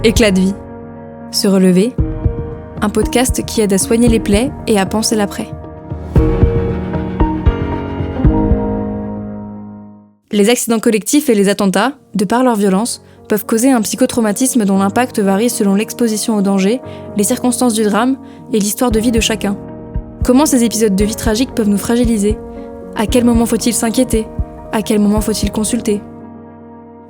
Éclat de vie. Se relever. Un podcast qui aide à soigner les plaies et à penser l'après. Les accidents collectifs et les attentats, de par leur violence, peuvent causer un psychotraumatisme dont l'impact varie selon l'exposition au danger, les circonstances du drame et l'histoire de vie de chacun. Comment ces épisodes de vie tragiques peuvent nous fragiliser ? À quel moment faut-il s'inquiéter ? À quel moment faut-il consulter ?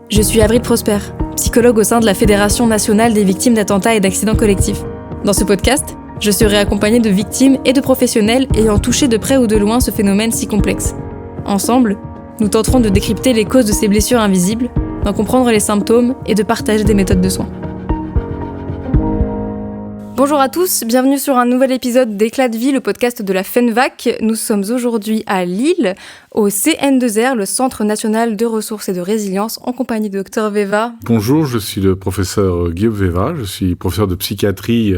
Je suis Avril Prosper, psychologue au sein de la Fédération nationale des victimes d'attentats et d'accidents collectifs. Dans ce podcast, je serai accompagnée de victimes et de professionnels ayant touché de près ou de loin ce phénomène si complexe. Ensemble, nous tenterons de décrypter les causes de ces blessures invisibles, d'en comprendre les symptômes et de partager des méthodes de soins. Bonjour à tous, bienvenue sur un nouvel épisode d'Éclat de vie, le podcast de la FENVAC. Nous sommes aujourd'hui à Lille, au CN2R, le Centre national de ressources et de résilience, en compagnie de Dr Veva. Bonjour, je suis le professeur Guillaume Veva, je suis professeur de psychiatrie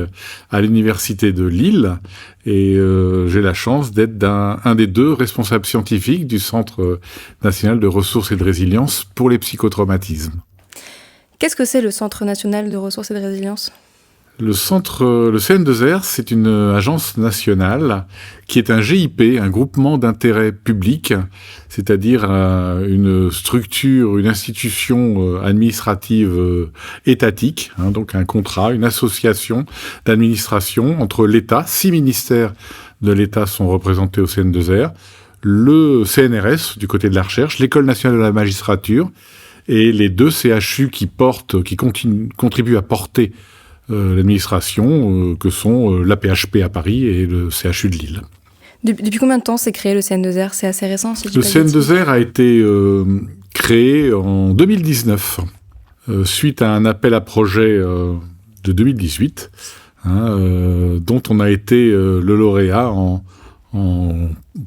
à l'Université de Lille et j'ai la chance d'être un des deux responsables scientifiques du Centre national de ressources et de résilience pour les psychotraumatismes. Qu'est-ce que c'est le Centre national de ressources et de résilience ? Le CN2R, c'est une agence nationale qui est un GIP, un groupement d'intérêt public, c'est-à-dire une structure, une institution administrative étatique, donc un contrat, une association d'administration entre l'État, 6 ministères de l'État sont représentés au CN2R, le CNRS du côté de la recherche, l'École nationale de la magistrature et les 2 CHU qui contribuent à porter l'administration, que sont l'AP-HP à Paris et le CHU de Lille. Depuis combien de temps s'est créé le CN2R ? C'est assez récent, si je dis Le pas de bêtises. CN2R a été créé en 2019, suite à un appel à projet de 2018, dont on a été le lauréat en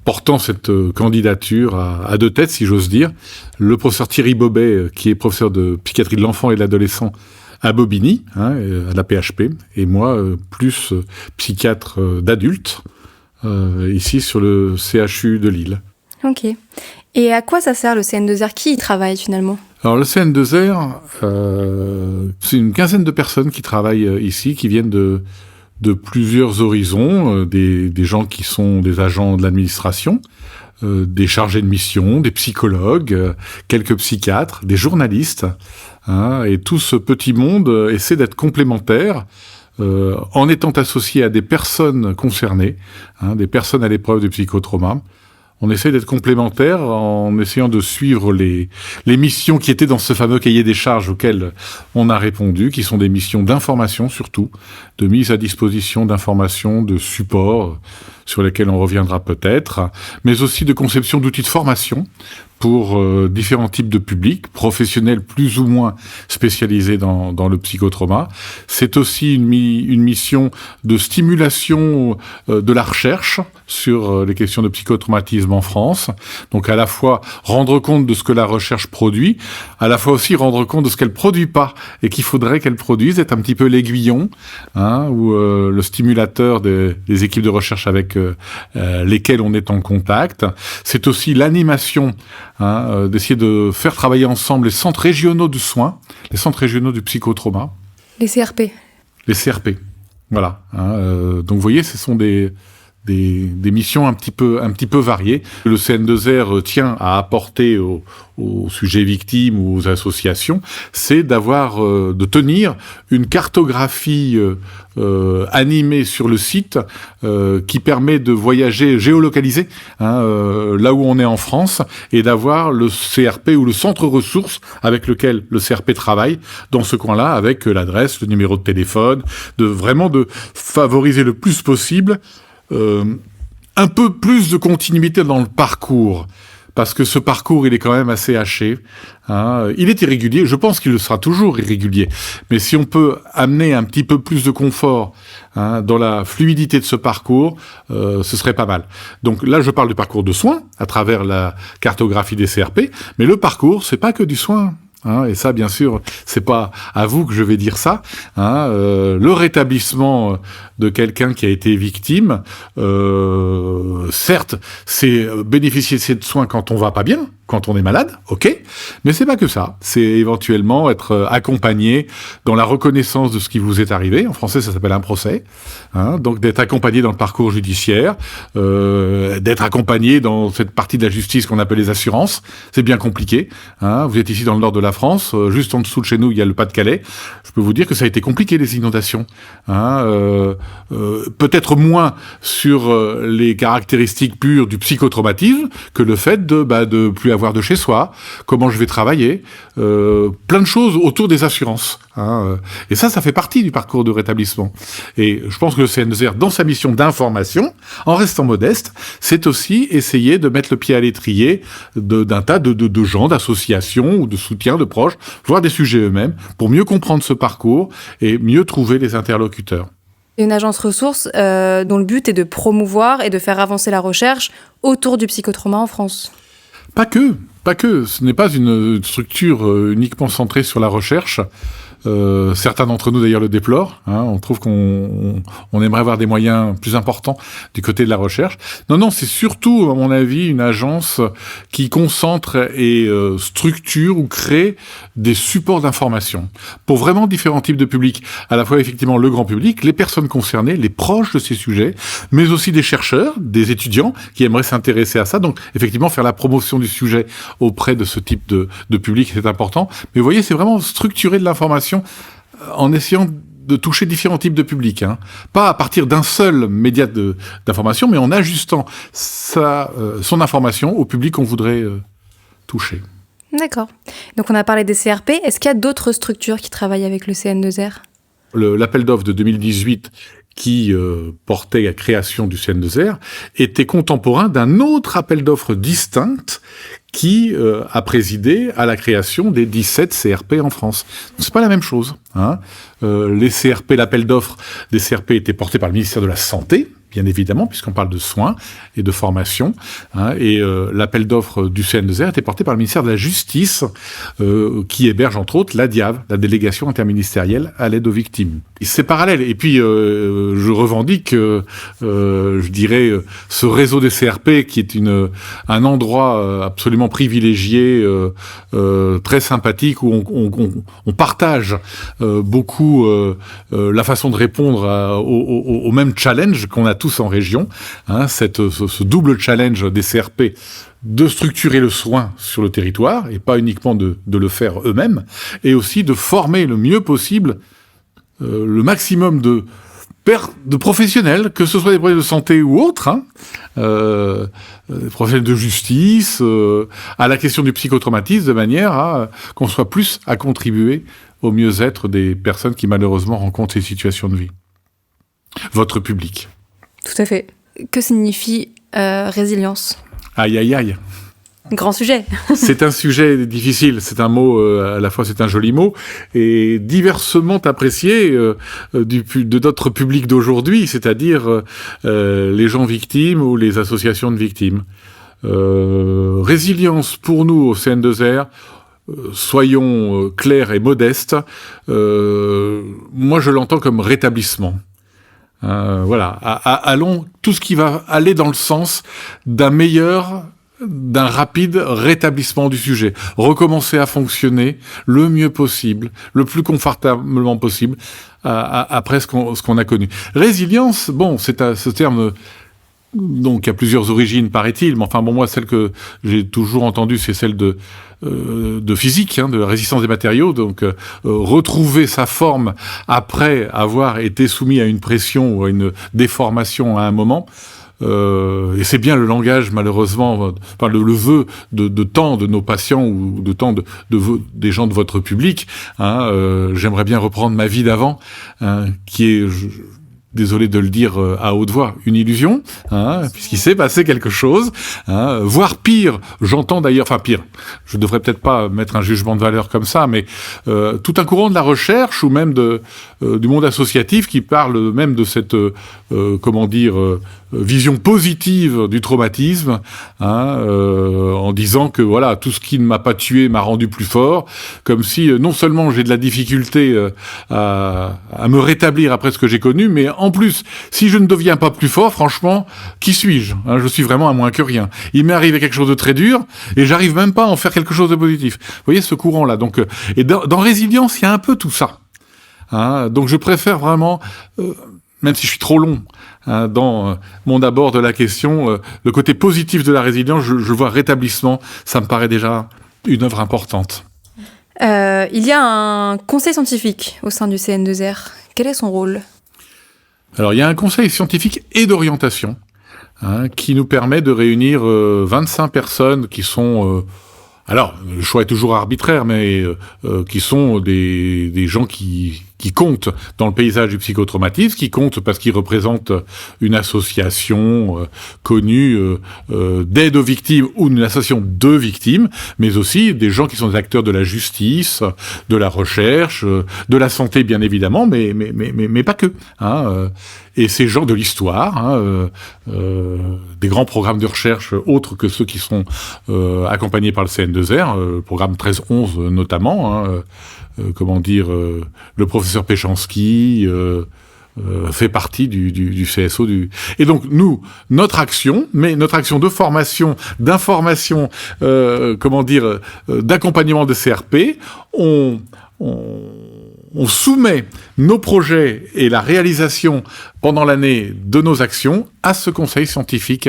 portant cette candidature à 2 têtes, si j'ose dire. Le professeur Thierry Bobet, qui est professeur de psychiatrie de l'enfant et de l'adolescent à Bobigny, à la PHP, et moi, plus psychiatre d'adultes, ici sur le CHU de Lille. Ok. Et à quoi ça sert le CN2R ? Qui y travaille finalement ? Alors le CN2R, c'est une quinzaine de personnes qui travaillent ici, qui viennent de plusieurs horizons, des gens qui sont des agents de l'administration, des chargés de mission, des psychologues, quelques psychiatres, des journalistes, et tout ce petit monde essaie d'être complémentaire en étant associé à des personnes concernées, des personnes à l'épreuve du psychotrauma. On essaie d'être complémentaire en essayant de suivre les missions qui étaient dans ce fameux cahier des charges auxquelles on a répondu, qui sont des missions d'information surtout, de mise à disposition d'informations, de support sur lesquels on reviendra peut-être, mais aussi de conception d'outils de formation pour différents types de publics, professionnels plus ou moins spécialisés dans le psychotrauma. C'est aussi une mission de stimulation de la recherche sur les questions de psychotraumatisme en France. Donc à la fois rendre compte de ce que la recherche produit, à la fois aussi rendre compte de ce qu'elle produit pas et qu'il faudrait qu'elle produise, être un petit peu l'aiguillon, ou le stimulateur des équipes de recherche avec lesquelles on est en contact. C'est aussi l'animation, d'essayer de faire travailler ensemble les centres régionaux du soin, les centres régionaux du psychotrauma. Les CRP. Les CRP, voilà. Donc vous voyez, ce sont des missions un petit peu variées. Le CN2R tient à apporter aux sujets victimes ou aux associations, c'est de tenir une cartographie animée sur le site qui permet de voyager géolocalisé là où on est en France et d'avoir le CRP ou le centre ressources avec lequel le CRP travaille dans ce coin-là avec l'adresse, le numéro de téléphone, de favoriser le plus possible un peu plus de continuité dans le parcours, parce que ce parcours, il est quand même assez haché. Il est irrégulier, je pense qu'il le sera toujours irrégulier, mais si on peut amener un petit peu plus de confort dans la fluidité de ce parcours, ce serait pas mal. Donc là, je parle du parcours de soins, à travers la cartographie des CRP, mais le parcours, c'est pas que du soin. Et ça, bien sûr, c'est pas à vous que je vais dire ça. Le rétablissement de quelqu'un qui a été victime, certes, c'est bénéficier de soins quand on va pas bien, quand on est malade, ok, mais c'est pas que ça. C'est éventuellement être accompagné dans la reconnaissance de ce qui vous est arrivé. En français, ça s'appelle un procès. Donc d'être accompagné dans le parcours judiciaire, d'être accompagné dans cette partie de la justice qu'on appelle les assurances. C'est bien compliqué. Vous êtes ici dans le nord de la France, juste en dessous de chez nous, il y a le Pas-de-Calais. Je peux vous dire que ça a été compliqué, les inondations. Peut-être moins sur les caractéristiques pures du psychotraumatisme que le fait de plus avoir de chez soi, comment je vais travailler, plein de choses autour des assurances. Et ça fait partie du parcours de rétablissement. Et je pense que le CNESR, dans sa mission d'information, en restant modeste, c'est aussi essayer de mettre le pied à l'étrier d'un tas de gens, d'associations ou de soutien de proches, voire des sujets eux-mêmes, pour mieux comprendre ce parcours et mieux trouver les interlocuteurs. Une agence ressources dont le but est de promouvoir et de faire avancer la recherche autour du psychotrauma en France. Pas que. Ce n'est pas une structure uniquement centrée sur la recherche. Certains d'entre nous d'ailleurs le déplorent. On trouve qu'on aimerait avoir des moyens plus importants du côté de la recherche. Non, c'est surtout, à mon avis, une agence qui concentre et structure ou crée des supports d'information pour vraiment différents types de publics. À la fois, effectivement, le grand public, les personnes concernées, les proches de ces sujets, mais aussi des chercheurs, des étudiants qui aimeraient s'intéresser à ça. Donc, effectivement, faire la promotion du sujet auprès de ce type de public, c'est important. Mais vous voyez, c'est vraiment structurer de l'information en essayant de toucher différents types de publics. Pas à partir d'un seul média d'information, mais en ajustant son information au public qu'on voudrait toucher. D'accord. Donc on a parlé des CRP. Est-ce qu'il y a d'autres structures qui travaillent avec le CN2R ? L'appel d'offres de 2018 qui portait la création du CN2R était contemporain d'un autre appel d'offres distinct qui a présidé à la création des 17 CRP en France. C'est pas la même chose. Les CRP, l'appel d'offres des CRP était porté par le ministère de la Santé, bien évidemment, puisqu'on parle de soins et de formation. Et l'appel d'offres du CN2R était porté par le ministère de la Justice, qui héberge entre autres la DIAV, la délégation interministérielle à l'aide aux victimes. Et c'est parallèle. Et puis, je revendique, je dirais, ce réseau des CRP qui est un endroit absolument privilégié, très sympathique, où on partage beaucoup la façon de répondre au même challenge qu'on a tous en région, ce double challenge des CRP de structurer le soin sur le territoire, et pas uniquement de le faire eux-mêmes, et aussi de former le mieux possible le maximum de professionnels, que ce soit des professionnels de santé ou autres, des professionnels de justice, à la question du psychotraumatisme, de manière à qu'on soit plus à contribuer au mieux-être des personnes qui malheureusement rencontrent ces situations de vie. Votre public. Tout à fait. Que signifie résilience ? Aïe, aïe, aïe. Grand sujet. C'est un sujet difficile, c'est un mot, à la fois c'est un joli mot, et diversement apprécié de notre public d'aujourd'hui, c'est-à-dire les gens victimes ou les associations de victimes. Résilience pour nous au CN2R, soyons clairs et modestes, moi je l'entends comme rétablissement. Allons tout ce qui va aller dans le sens d'un rapide rétablissement du sujet. Recommencer à fonctionner le mieux possible, le plus confortablement possible, après ce qu'on a connu. Résilience, c'est ce terme donc, il y a plusieurs origines, paraît-il, mais enfin, moi, celle que j'ai toujours entendue, c'est celle de physique, de la résistance des matériaux, donc retrouver sa forme après avoir été soumis à une pression ou à une déformation à un moment. Et c'est bien le langage, malheureusement, le vœu de tant de nos patients ou de tant des gens de votre public. J'aimerais bien reprendre ma vie d'avant, qui est... désolé de le dire à haute voix, une illusion, puisqu'il s'est passé quelque chose, voire pire, j'entends d'ailleurs, pire, je devrais peut-être pas mettre un jugement de valeur comme ça, mais tout un courant de la recherche ou même du monde associatif qui parle même de cette, vision positive du traumatisme, en disant que voilà, tout ce qui ne m'a pas tué m'a rendu plus fort, comme si non seulement j'ai de la difficulté à me rétablir après ce que j'ai connu, mais En plus, si je ne deviens pas plus fort, franchement, qui suis-je ? Je suis vraiment à moins que rien. Il m'est arrivé quelque chose de très dur et j'arrive même pas à en faire quelque chose de positif. Vous voyez ce courant-là. Donc, et dans résilience, il y a un peu tout ça. Donc je préfère vraiment, même si je suis trop long dans mon abord de la question, le côté positif de la résilience, je vois rétablissement, ça me paraît déjà une œuvre importante. Il y a un conseil scientifique au sein du CN2R. Quel est son rôle ? Alors, il y a un conseil scientifique et d'orientation qui nous permet de réunir 25 personnes qui sont... alors, le choix est toujours arbitraire, mais qui sont des gens qui comptent dans le paysage du psychotraumatisme, qui comptent parce qu'ils représentent une association connue d'aide aux victimes ou une association de victimes, mais aussi des gens qui sont des acteurs de la justice, de la recherche, de la santé bien évidemment, mais pas que. Et ces gens de l'histoire, des grands programmes de recherche autres que ceux qui sont accompagnés par le CN2R, le programme 13-11 notamment, le professeur Péchanski fait partie du CSO. Et donc nous, notre action de formation, d'information, d'accompagnement de CRP, on soumet nos projets et la réalisation pendant l'année de nos actions à ce conseil scientifique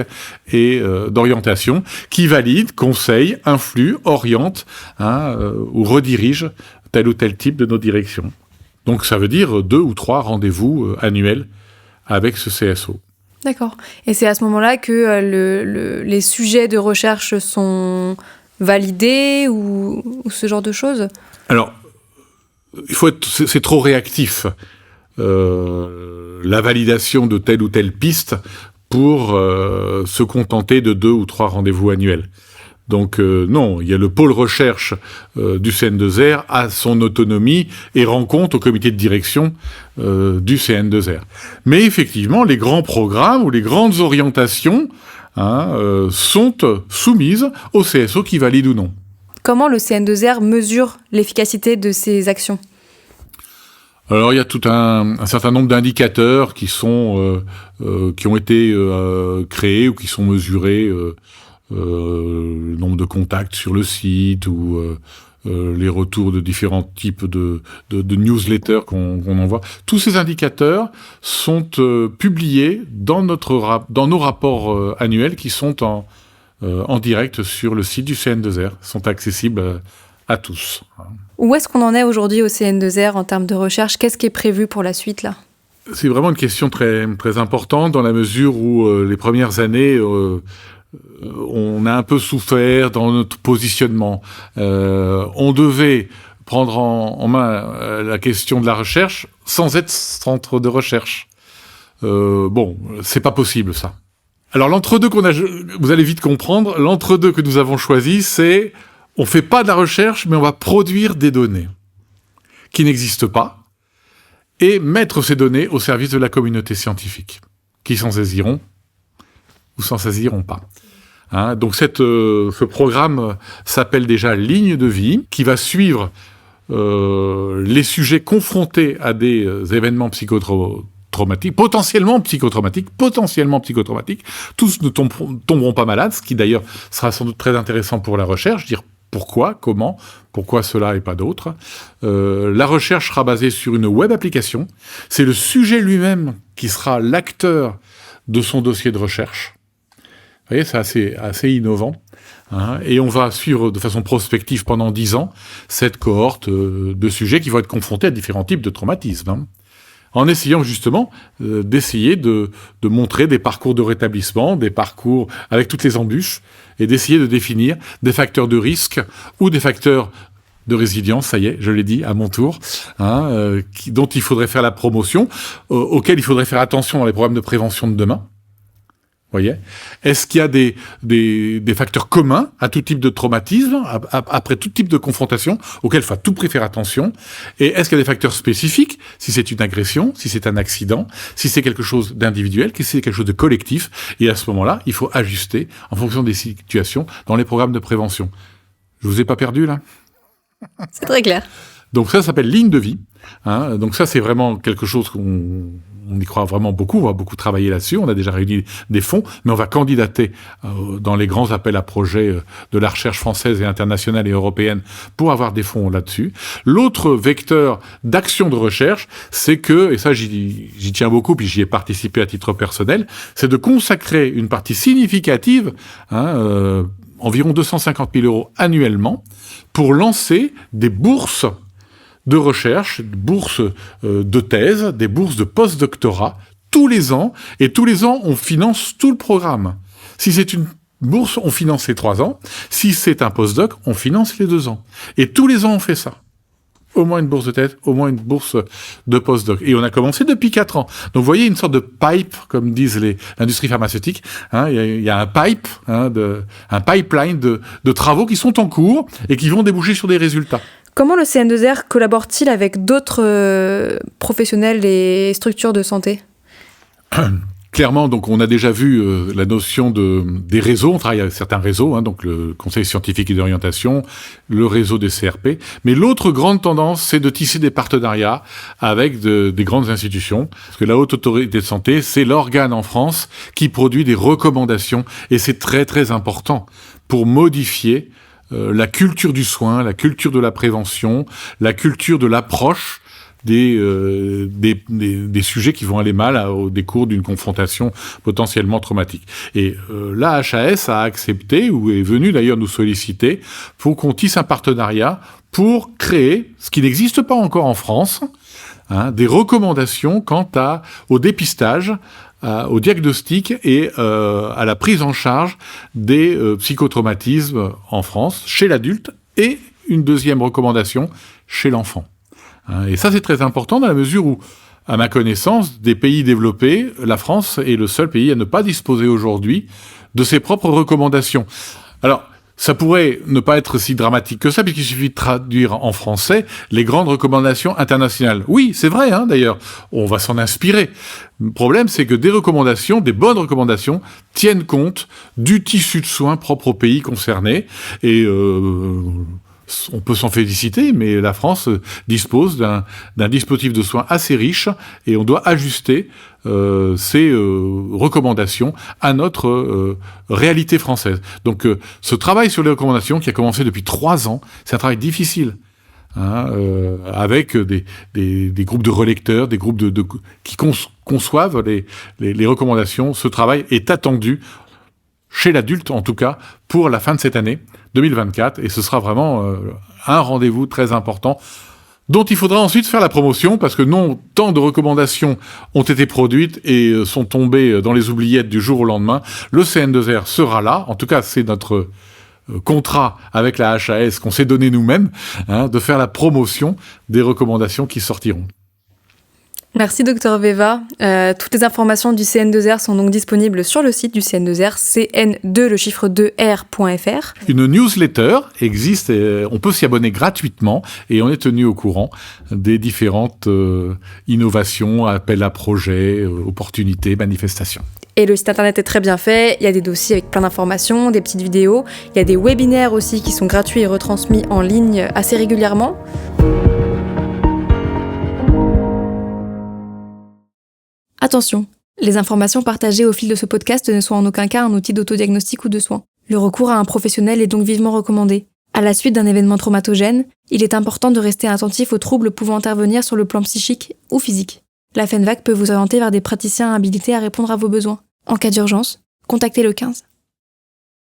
et d'orientation qui valide, conseille, influe, oriente ou redirige tel ou tel type de nos directions. Donc ça veut dire 2 ou 3 rendez-vous annuels avec ce CSO. D'accord. Et c'est à ce moment-là que les sujets de recherche sont validés ou ce genre de choses ? Alors, c'est trop réactif, la validation de telle ou telle piste pour se contenter de 2 ou 3 rendez-vous annuels. Donc non, il y a le pôle recherche du CN2R a son autonomie et rend compte au comité de direction du CN2R. Mais effectivement, les grands programmes ou les grandes orientations sont soumises au CSO qui valide ou non. Comment le CN2R mesure l'efficacité de ces actions ? Alors il y a tout un certain nombre d'indicateurs qui ont été créés ou qui sont mesurés. Le nombre de contacts sur le site ou les retours de différents types de newsletters qu'on envoie. Tous ces indicateurs sont publiés dans nos rapports annuels qui sont en direct sur le site du CN2R, sont accessibles à tous. Où est-ce qu'on en est aujourd'hui au CN2R en termes de recherche ? Qu'est-ce qui est prévu pour la suite là ? C'est vraiment une question très, très importante dans la mesure où les premières années... on a un peu souffert dans notre positionnement. On devait prendre en main la question de la recherche sans être centre de recherche. C'est pas possible ça. Alors l'entre-deux vous allez vite comprendre, l'entre-deux que nous avons choisi, c'est on fait pas de la recherche, mais on va produire des données qui n'existent pas et mettre ces données au service de la communauté scientifique, qui s'en saisiront ou s'en saisiront pas. Donc ce programme s'appelle déjà Ligne de vie, qui va suivre les sujets confrontés à des événements psychotraumatiques, potentiellement psychotraumatiques. Tous ne tomberont pas malades, ce qui d'ailleurs sera sans doute très intéressant pour la recherche, dire pourquoi, comment, pourquoi cela et pas d'autres. La recherche sera basée sur une web application. C'est le sujet lui-même qui sera l'acteur de son dossier de recherche. Vous voyez, c'est assez innovant. Et on va suivre de façon prospective pendant 10 ans cette cohorte de sujets qui vont être confrontés à différents types de traumatismes. En essayant justement d'essayer de montrer des parcours de rétablissement, des parcours avec toutes les embûches, et d'essayer de définir des facteurs de risque ou des facteurs de résilience, ça y est, je l'ai dit à mon tour, dont il faudrait faire la promotion, auxquels il faudrait faire attention dans les programmes de prévention de demain. Voyez ? Est-ce qu'il y a des facteurs communs à tout type de traumatisme, après tout type de confrontation, auxquels il faut à tout prix faire attention ? Et est-ce qu'il y a des facteurs spécifiques, si c'est une agression, si c'est un accident, si c'est quelque chose d'individuel, si c'est quelque chose de collectif ? Et à ce moment-là, il faut ajuster en fonction des situations dans les programmes de prévention. Je vous ai pas perdu, là ? C'est très clair. Donc ça s'appelle ligne de vie. Donc ça, c'est vraiment quelque chose qu'on y croit vraiment beaucoup. On va beaucoup travailler là-dessus. On a déjà réuni des fonds, mais on va candidater dans les grands appels à projets de la recherche française et internationale et européenne pour avoir des fonds là-dessus. L'autre vecteur d'action de recherche, c'est que, et ça j'y tiens beaucoup, puis j'y ai participé à titre personnel, c'est de consacrer une partie significative, environ 250 000 € annuellement, pour lancer des bourses de recherche, des bourses de thèse, des bourses de post-doctorat, tous les ans, et tous les ans, on finance tout le programme. Si c'est une bourse, on finance les 3 ans. Si c'est un post-doc, on finance les 2 ans. Et tous les ans, on fait ça. Au moins une bourse de thèse, au moins une bourse de post-doc. Et on a commencé depuis 4 ans. Donc, vous voyez une sorte de pipe, comme disent l'industrie pharmaceutique. Il y a un pipe, un pipeline de travaux qui sont en cours et qui vont déboucher sur des résultats. Comment le CN2R collabore-t-il avec d'autres professionnels et structures de santé ? Clairement, donc on a déjà vu la notion des réseaux. On travaille avec certains réseaux, donc le Conseil scientifique et d'orientation, le réseau des CRP. Mais l'autre grande tendance, c'est de tisser des partenariats avec des grandes institutions. Parce que la Haute Autorité de Santé, c'est l'organe en France qui produit des recommandations. Et c'est très, très important pour modifier la culture du soin, la culture de la prévention, la culture de l'approche des sujets qui vont aller mal au décours d'une confrontation potentiellement traumatique. Et la HAS a accepté, ou est venue d'ailleurs nous solliciter, pour qu'on tisse un partenariat pour créer, ce qui n'existe pas encore en France, des recommandations quant au dépistage, au diagnostic et à la prise en charge des psychotraumatismes en France, chez l'adulte, et une deuxième recommandation chez l'enfant. Et ça, c'est très important dans la mesure où, à ma connaissance, des pays développés, la France est le seul pays à ne pas disposer aujourd'hui de ses propres recommandations. Alors, ça pourrait ne pas être si dramatique que ça, puisqu'il suffit de traduire en français les grandes recommandations internationales. Oui, c'est vrai, d'ailleurs, on va s'en inspirer. Le problème, c'est que des bonnes recommandations, tiennent compte du tissu de soins propre au pays concerné, et on peut s'en féliciter, mais la France dispose d'un dispositif de soins assez riche, et on doit ajuster ces recommandations à notre réalité française. Donc ce travail sur les recommandations qui a commencé depuis 3 ans, c'est un travail difficile, avec des groupes de relecteurs, des groupes qui conçoivent les recommandations. Ce travail est attendu chez l'adulte, en tout cas, pour la fin de cette année 2024, et ce sera vraiment un rendez-vous très important dont il faudra ensuite faire la promotion, parce que tant de recommandations ont été produites et sont tombées dans les oubliettes du jour au lendemain. Le CN2R sera là, en tout cas c'est notre contrat avec la HAS qu'on s'est donné nous-mêmes, de faire la promotion des recommandations qui sortiront. Merci Dr Veva. Toutes les informations du CN2R sont donc disponibles sur le site du CN2R, cn2 le chiffre 2r.fr. Une newsletter existe, on peut s'y abonner gratuitement et on est tenu au courant des différentes innovations, appels à projets, opportunités, manifestations. Et le site internet est très bien fait, il y a des dossiers avec plein d'informations, des petites vidéos, il y a des webinaires aussi qui sont gratuits et retransmis en ligne assez régulièrement. Attention, les informations partagées au fil de ce podcast ne sont en aucun cas un outil d'autodiagnostic ou de soins. Le recours à un professionnel est donc vivement recommandé. À la suite d'un événement traumatogène, il est important de rester attentif aux troubles pouvant intervenir sur le plan psychique ou physique. La FENVAC peut vous orienter vers des praticiens habilités à répondre à vos besoins. En cas d'urgence, contactez le 15.